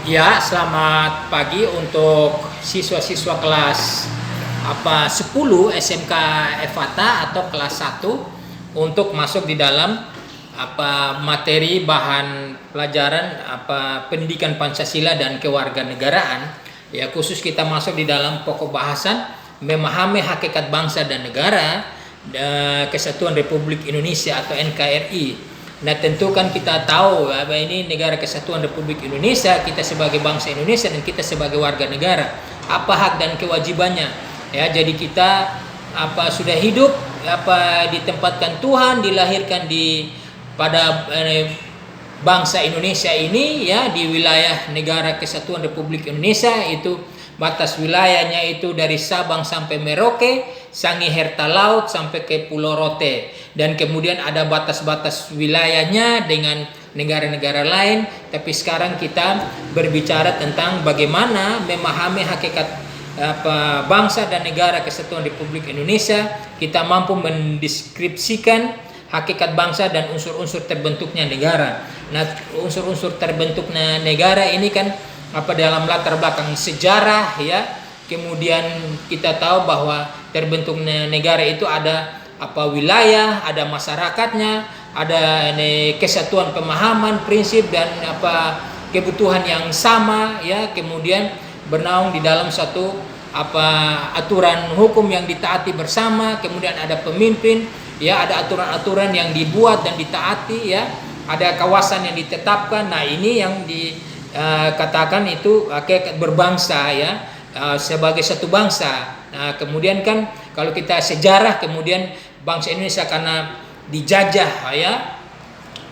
Ya, selamat pagi untuk siswa-siswa kelas 10 SMK FATA atau kelas 1 untuk masuk di dalam materi bahan pelajaran pendidikan Pancasila dan kewarganegaraan. Ya, khusus kita masuk di dalam pokok bahasan memahami hakikat bangsa dan negara Kesatuan Republik Indonesia atau NKRI. Nah, tentu kan kita tahu ini negara Kesatuan Republik Indonesia, kita sebagai bangsa Indonesia dan kita sebagai warga negara, apa hak dan kewajibannya. Ya, jadi kita sudah hidup ditempatkan Tuhan, dilahirkan pada bangsa Indonesia ini, ya, di wilayah negara Kesatuan Republik Indonesia. Itu batas wilayahnya itu dari Sabang sampai Merauke, Sangiherta Laut sampai ke Pulau Rote, dan kemudian ada batas-batas wilayahnya dengan negara-negara lain. Tapi sekarang kita berbicara tentang bagaimana memahami hakikat bangsa dan negara Kesatuan Republik Indonesia. Kita mampu mendeskripsikan hakikat bangsa dan unsur-unsur terbentuknya negara. Nah, unsur-unsur terbentuknya negara ini kan dalam latar belakang sejarah, ya. Kemudian kita tahu bahwa terbentuknya negara itu ada wilayah, ada masyarakatnya, ada kesatuan pemahaman, prinsip dan kebutuhan yang sama, ya. Kemudian bernaung di dalam satu aturan hukum yang ditaati bersama. Kemudian ada pemimpin, ya, ada aturan-aturan yang dibuat dan ditaati, ya. Ada kawasan yang ditetapkan. Nah, ini yang dikatakan itu hakikat berbangsa, ya, sebagai satu bangsa. Nah, kemudian kan kalau kita sejarah, kemudian bangsa Indonesia karena dijajah, ya,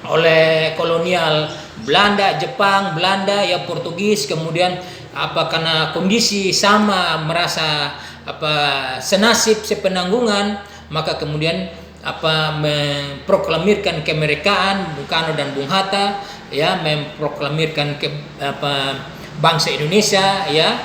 oleh kolonial Belanda, Jepang, Belanda, ya, Portugis, kemudian karena kondisi sama, merasa senasib, sepenanggungan, maka kemudian memproklamirkan kemerdekaan Bung Karno dan Bung Hatta, ya, memproklamirkan bangsa Indonesia, ya,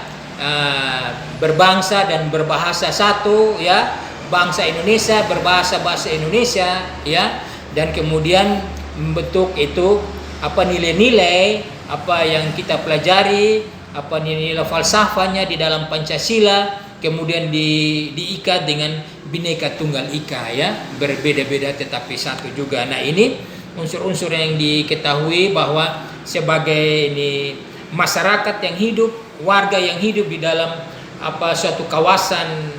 berbangsa dan berbahasa satu, ya, bangsa Indonesia berbahasa Indonesia, ya, dan kemudian membentuk itu nilai-nilai yang kita pelajari, nilai falsafahnya di dalam Pancasila, kemudian diikat dengan Bhinneka Tunggal Ika, ya, berbeda-beda tetapi satu juga. Nah, ini unsur-unsur yang diketahui bahwa sebagai masyarakat yang hidup, warga yang hidup di dalam suatu kawasan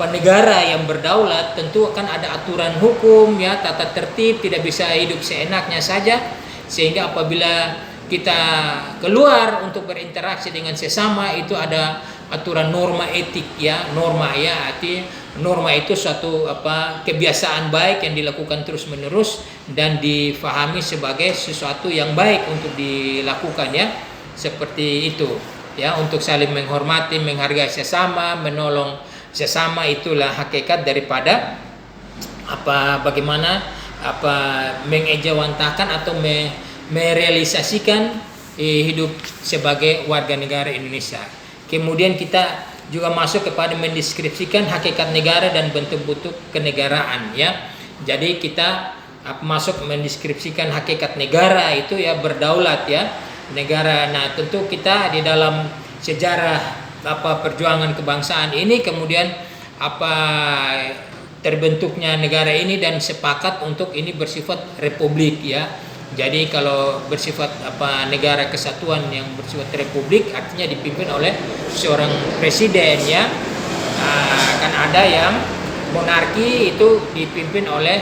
negara yang berdaulat, tentu akan ada aturan hukum, ya, tata tertib, tidak bisa hidup seenaknya saja. Sehingga apabila kita keluar untuk berinteraksi dengan sesama, itu ada aturan norma etik, ya, norma, ya, arti norma itu suatu kebiasaan baik yang dilakukan terus-menerus dan difahami sebagai sesuatu yang baik untuk dilakukan, ya, seperti itu, ya, untuk saling menghormati, menghargai sesama, menolong sesama. Itulah hakikat daripada bagaimana mengejawantahkan atau merealisasikan hidup sebagai warga negara Indonesia. Kemudian kita juga masuk kepada mendeskripsikan hakikat negara dan bentuk-bentuk kenegaraan, ya. Jadi kita masuk mendeskripsikan hakikat negara itu, ya, berdaulat, ya, negara. Nah, tentu kita di dalam sejarah perjuangan kebangsaan ini, kemudian terbentuknya negara ini dan sepakat untuk ini bersifat republik, ya. Jadi kalau bersifat negara kesatuan yang bersifat republik, artinya dipimpin oleh seorang presiden, ya. Kan ada yang monarki itu dipimpin oleh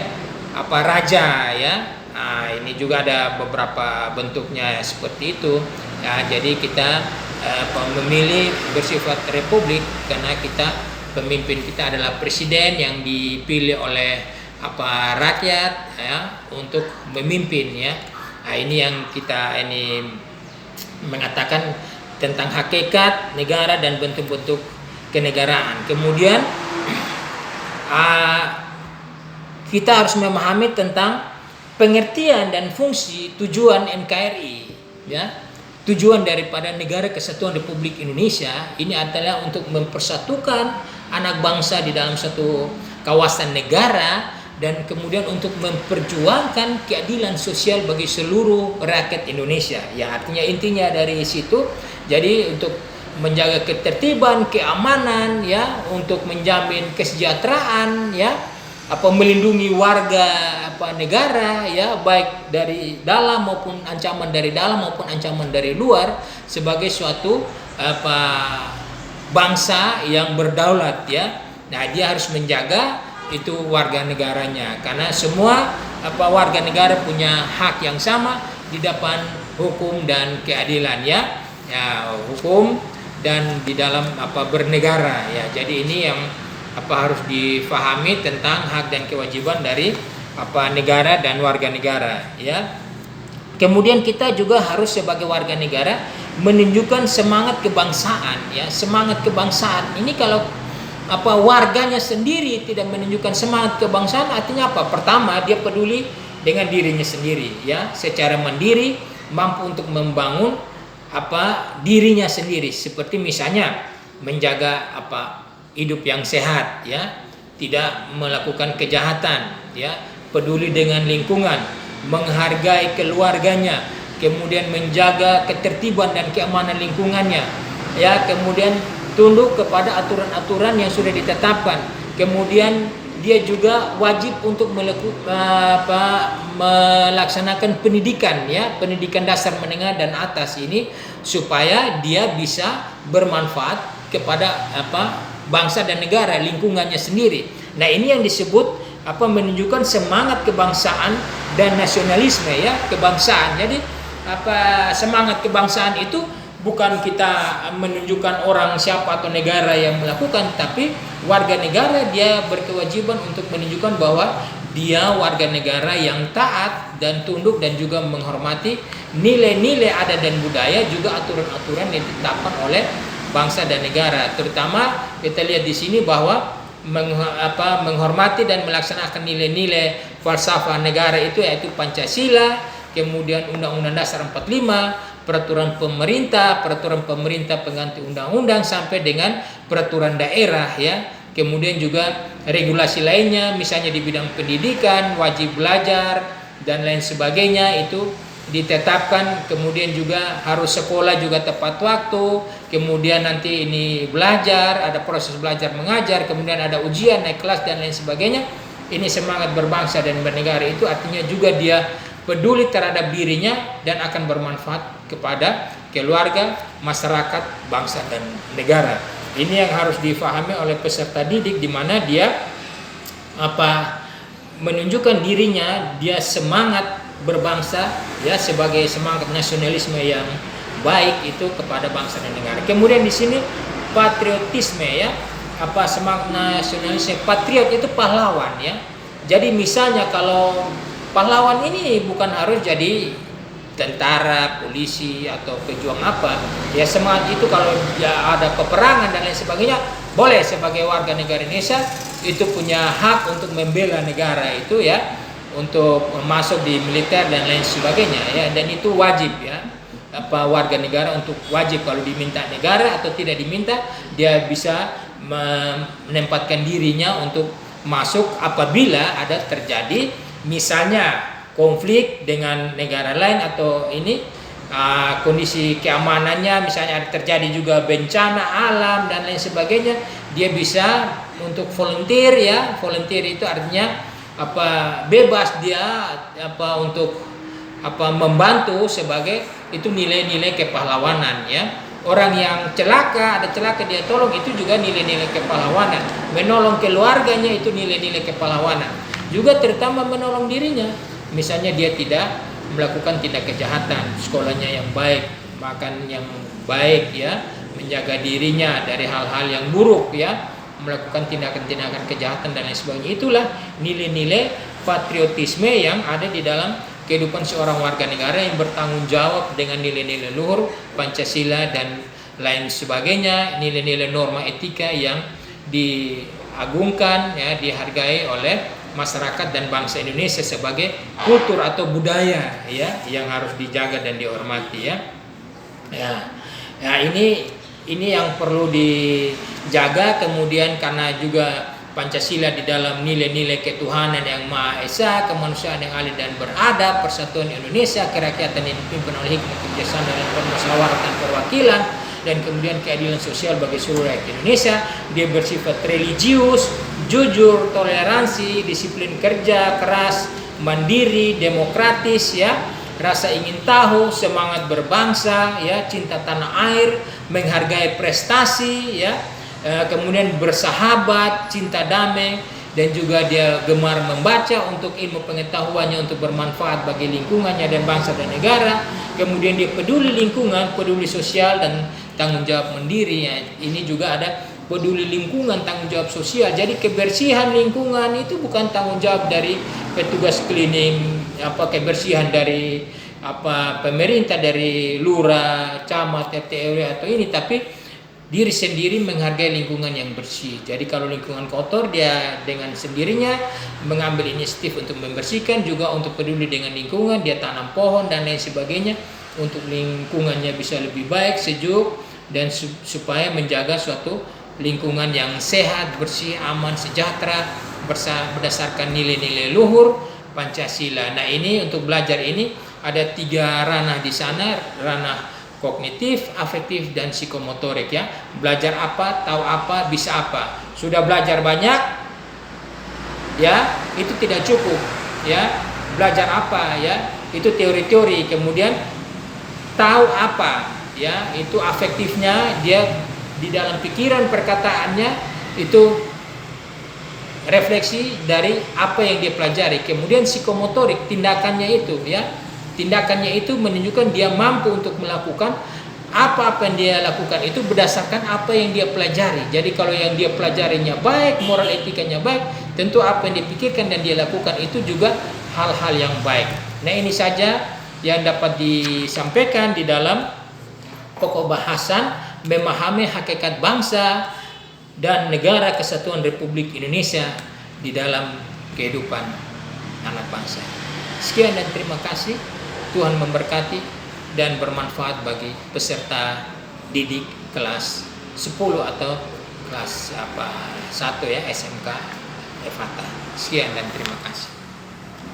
raja, ya. Nah, ini juga ada beberapa bentuknya seperti itu. Nah, jadi kita memilih bersifat republik karena pemimpin kita adalah presiden yang dipilih oleh rakyat, ya, untuk memimpin, ya. Nah, ini yang kita mengatakan tentang hakikat negara dan bentuk-bentuk kenegaraan. Kemudian kita harus memahami tentang pengertian dan fungsi tujuan NKRI, ya. Tujuan daripada negara Kesatuan Republik Indonesia ini adalah untuk mempersatukan anak bangsa di dalam satu kawasan negara dan kemudian untuk memperjuangkan keadilan sosial bagi seluruh rakyat Indonesia. Ya, artinya intinya dari situ, jadi untuk menjaga ketertiban, keamanan, ya, untuk menjamin kesejahteraan, ya, melindungi warga negara, ya, baik dari dalam maupun ancaman dari dalam maupun ancaman dari luar, sebagai suatu bangsa yang berdaulat, ya. Nah, dia harus menjaga itu warga negaranya, karena semua warga negara punya hak yang sama di depan hukum dan keadilan, ya, hukum dan di dalam bernegara, ya. Jadi ini yang harus difahami tentang hak dan kewajiban dari negara dan warga negara, ya. Kemudian kita juga harus sebagai warga negara menunjukkan semangat kebangsaan, ya. Semangat kebangsaan ini kalau warganya sendiri tidak menunjukkan semangat kebangsaan, artinya apa? Pertama, dia peduli dengan dirinya sendiri, ya, secara mandiri, mampu untuk membangun dirinya sendiri, seperti misalnya menjaga hidup yang sehat, ya, tidak melakukan kejahatan, ya, peduli dengan lingkungan, menghargai keluarganya, kemudian menjaga ketertiban dan keamanan lingkungannya, ya, kemudian tunduk kepada aturan-aturan yang sudah ditetapkan. Kemudian dia juga wajib untuk melaksanakan pendidikan, ya, pendidikan dasar, menengah dan atas ini, supaya dia bisa bermanfaat kepada bangsa dan negara, lingkungannya sendiri. Nah, ini yang disebut menunjukkan semangat kebangsaan dan nasionalisme, ya, kebangsaan. Jadi semangat kebangsaan itu bukan kita menunjukkan orang siapa atau negara yang melakukan, tapi warga negara dia berkewajiban untuk menunjukkan bahwa dia warga negara yang taat dan tunduk dan juga menghormati nilai-nilai adat dan budaya, juga aturan-aturan yang ditetapkan oleh bangsa dan negara. Terutama kita lihat di sini bahwa menghormati dan melaksanakan nilai-nilai falsafah negara itu, yaitu Pancasila, kemudian Undang-Undang Dasar 45, peraturan pemerintah pengganti undang-undang, sampai dengan peraturan daerah, ya. Kemudian juga regulasi lainnya, misalnya di bidang pendidikan, wajib belajar dan lain sebagainya itu ditetapkan. Kemudian juga harus sekolah juga tepat waktu, kemudian nanti ini belajar, ada proses belajar mengajar, kemudian ada ujian, naik kelas dan lain sebagainya. Ini semangat berbangsa dan bernegara itu artinya juga dia peduli terhadap dirinya dan akan bermanfaat kepada keluarga, masyarakat, bangsa dan negara. Ini yang harus difahami oleh peserta didik, di mana dia menunjukkan dirinya, dia semangat berbangsa, ya, sebagai semangat nasionalisme yang baik itu kepada bangsa dan negara. Kemudian di sini patriotisme, ya, semangat nasionalisme. Patriot itu pahlawan, ya. Jadi misalnya kalau pahlawan ini bukan harus jadi tentara, polisi atau pejuang ya, semangat itu kalau ya ada peperangan dan lain sebagainya, boleh sebagai warga negara Indonesia itu punya hak untuk membela negara itu, ya, untuk masuk di militer dan lain sebagainya, ya, dan itu wajib, ya, warga negara untuk wajib kalau diminta negara atau tidak diminta, dia bisa menempatkan dirinya untuk masuk apabila ada terjadi misalnya konflik dengan negara lain, atau ini kondisi keamanannya, misalnya ada terjadi juga bencana alam dan lain sebagainya, dia bisa untuk volunteer, ya. Volunteer itu artinya bebas dia untuk membantu, sebagai itu nilai-nilai kepahlawanan, ya. Orang yang celaka, ada celaka dia tolong, itu juga nilai-nilai kepahlawanan. Menolong keluarganya itu nilai-nilai kepahlawanan. Juga terutama menolong dirinya, misalnya dia tidak melakukan tindak kejahatan, sekolahnya yang baik, makan yang baik, ya, menjaga dirinya dari hal-hal yang buruk, ya, melakukan tindakan-tindakan kejahatan dan lain sebagainya. Itulah nilai-nilai patriotisme yang ada di dalam kehidupan seorang warga negara yang bertanggung jawab dengan nilai-nilai luhur Pancasila dan lain sebagainya, nilai-nilai norma etika yang diagungkan, ya, dihargai oleh masyarakat dan bangsa Indonesia sebagai kultur atau budaya, ya, yang harus dijaga dan dihormati, ya. Ya, ini yang perlu dijaga. Kemudian karena juga Pancasila di dalam nilai-nilai ketuhanan yang Maha Esa, kemanusiaan yang adil dan beradab, persatuan Indonesia, kerakyatan yang dipimpin oleh hikmat kebijaksanaan dan permusyawaratan perwakilan, dan kemudian keadilan sosial bagi seluruh rakyat Indonesia. Dia bersifat religius, jujur, toleransi, disiplin kerja keras, mandiri, demokratis, ya, rasa ingin tahu, semangat berbangsa, ya, cinta tanah air, menghargai prestasi, ya, kemudian bersahabat, cinta damai, dan juga dia gemar membaca untuk ilmu pengetahuannya untuk bermanfaat bagi lingkungannya dan bangsa dan negara. Kemudian dia peduli lingkungan, peduli sosial, dan tanggung jawab mandiri. Ya, ini juga ada peduli lingkungan, tanggung jawab sosial. Jadi kebersihan lingkungan itu bukan tanggung jawab dari petugas cleaning, kebersihan dari pemerintah, dari lurah, camat, RT RW atau ini, tapi diri sendiri menghargai lingkungan yang bersih. Jadi kalau lingkungan kotor, dia dengan sendirinya mengambil inisiatif untuk membersihkan, juga untuk peduli dengan lingkungan, dia tanam pohon dan lain sebagainya untuk lingkungannya bisa lebih baik, sejuk, dan supaya menjaga suatu lingkungan yang sehat, bersih, aman, sejahtera, berdasarkan nilai-nilai luhur Pancasila. Nah, ini untuk belajar ini ada 3 ranah di sana, ranah kognitif, afektif, dan psikomotorik, ya. Belajar apa, tahu apa, bisa apa. Sudah belajar banyak, ya, itu tidak cukup, ya. Belajar apa, ya, itu teori-teori. Kemudian tahu apa, ya, itu afektifnya, dia di dalam pikiran perkataannya itu refleksi dari apa yang dia pelajari. Kemudian psikomotorik, tindakannya itu, ya. Tindakannya itu menunjukkan dia mampu untuk melakukan apa-apa yang dia lakukan itu berdasarkan apa yang dia pelajari. Jadi kalau yang dia pelajarinya baik, moral etikanya baik, tentu apa yang dipikirkan dan dia lakukan itu juga hal-hal yang baik. Nah, ini saja yang dapat disampaikan di dalam pokok bahasan memahami hakikat bangsa dan negara kesatuan Republik Indonesia di dalam kehidupan anak bangsa. Sekian dan terima kasih. Tuhan memberkati dan bermanfaat bagi peserta didik kelas 10 atau kelas 1 ya, SMK FATA. Sekian dan terima kasih.